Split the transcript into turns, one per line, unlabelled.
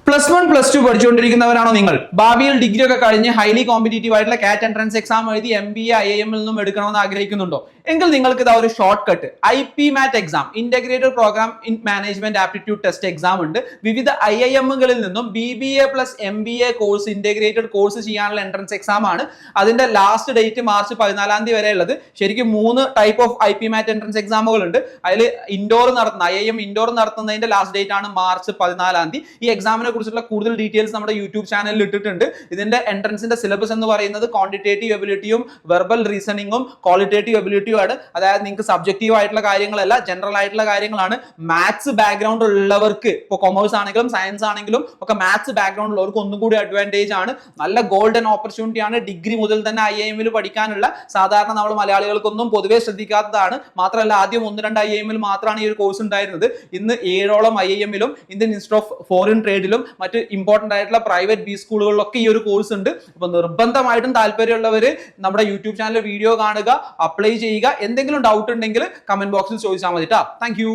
+1 +2 പഠിച്ചുകൊണ്ടിരിക്കുന്നവരാണോ നിങ്ങൾ? ഭാവിയിൽ ഡിഗ്രി ഒക്കെ കഴിഞ്ഞ് ഹൈലി കോമ്പറ്റീറ്റീവ് ആയിട്ടുള്ള കാറ്റ് എൻട്രൻസ് എക്സാം എഴുതി MBA IIM നിന്നും എടുക്കണമെന്ന് ആഗ്രഹിക്കുന്നുണ്ടോ? എങ്കിൽ നിങ്ങൾക്ക് ഇതാ ഒരു short cut IPMAT exam, integrated programme in management aptitude test exam ഉണ്ട്. വിവിധ IIM-കളിൽ നിന്നും BBA + MBA course integrated course ചെയ്യാനുള്ള എൻട്രൻസ് എക്സാം ആണ്. അതിന്റെ ലാസ്റ്റ് ഡേറ്റ് മാർച്ച് 14 വരെ ഉള്ളത്. ശരിക്കും 3 ടൈപ്പ് ഓഫ് IPMAT എൻട്രൻസ് എക്സാമുകൾ ഉണ്ട്. അതിൽ ഇൻഡോർ നടത്തുന്ന IIM ഇൻഡോർ നടത്തുന്നതിന്റെ ലാസ്റ്റ് ഡേറ്റ് ആണ് മാർച്ച് 14. ഈ എക്സാമിനെ കുറിച്ചുള്ള കൂടുതൽ ഡീറ്റെയിൽസ് നമ്മുടെ യൂട്യൂബ് ചാനലിൽ ഇട്ടിട്ടുണ്ട്. ഇതിന്റെ എൻട്രൻസിന്റെ സിലബസ് എന്ന് പറയുന്നത് ക്വാണ്ടിറ്റേറ്റീവ് എബിലിറ്റിയും വെർബൽ റീസണിങ്ങും ക്വാളിറ്റേറ്റീവ് എബിലിറ്റിയും ആണ്. അതായത് നിങ്ങൾക്ക് സബ്ജക്റ്റീവ് ആയിട്ടുള്ള കാര്യങ്ങളല്ല, ജനറൽ ആയിട്ടുള്ള കാര്യങ്ങളാണ്. മാത്സ് ബാക്ക്ഗ്രൗണ്ട് ഉള്ളവർക്ക്, ഇപ്പോൾ കൊമേഴ്സ് ആണെങ്കിലും സയൻസ് ആണെങ്കിലും ഒക്കെ മാത്സ് ബാക്ക്ഗ്രൗണ്ട് ഉള്ളവർക്ക് ഒന്നും കൂടി അഡ്വാൻറ്റേജ് ആണ്. നല്ല ഗോൾഡൻ ഓപ്പർച്യൂണിറ്റി ആണ്. ഡിഗ്രി മുതൽ തന്നെ IIM-ൽ പഠിക്കാനുള്ള, സാധാരണ നമ്മൾ മലയാളികൾക്കൊന്നും പൊതുവെ ശ്രദ്ധിക്കാത്തതാണ്. മാത്രമല്ല ആദ്യം 1-2 IIM-ൽ മാത്രമാണ് ഈ ഒരു കോഴ്സ് ഉണ്ടായിരുന്നത്. ഇന്ന് 7ഓളം IIM-ലും ഇന്ത്യൻ ഇൻസ്റ്റിറ്റ്യൂട്ട് ഓഫ് ഫോറിൻ ട്രേഡിലും മറ്റ് ഇമ്പോർട്ടന്റ് ആയിട്ടുള്ള പ്രൈവറ്റ് ബി സ്കൂളുകളിലൊക്കെ ഈ ഒരു കോഴ്സ് ഉണ്ട്. അപ്പൊ നിർബന്ധമായിട്ടും താല്പര്യമുള്ളവര് നമ്മുടെ യൂട്യൂബ് ചാനൽ വീഡിയോ കാണുക, അപ്ലൈ ചെയ്യുക. എന്തെങ്കിലും ഡൗട്ട് ഉണ്ടെങ്കിൽ കമന്റ് ബോക്സിൽ ചോദിച്ചാൽ മതി. Thank you.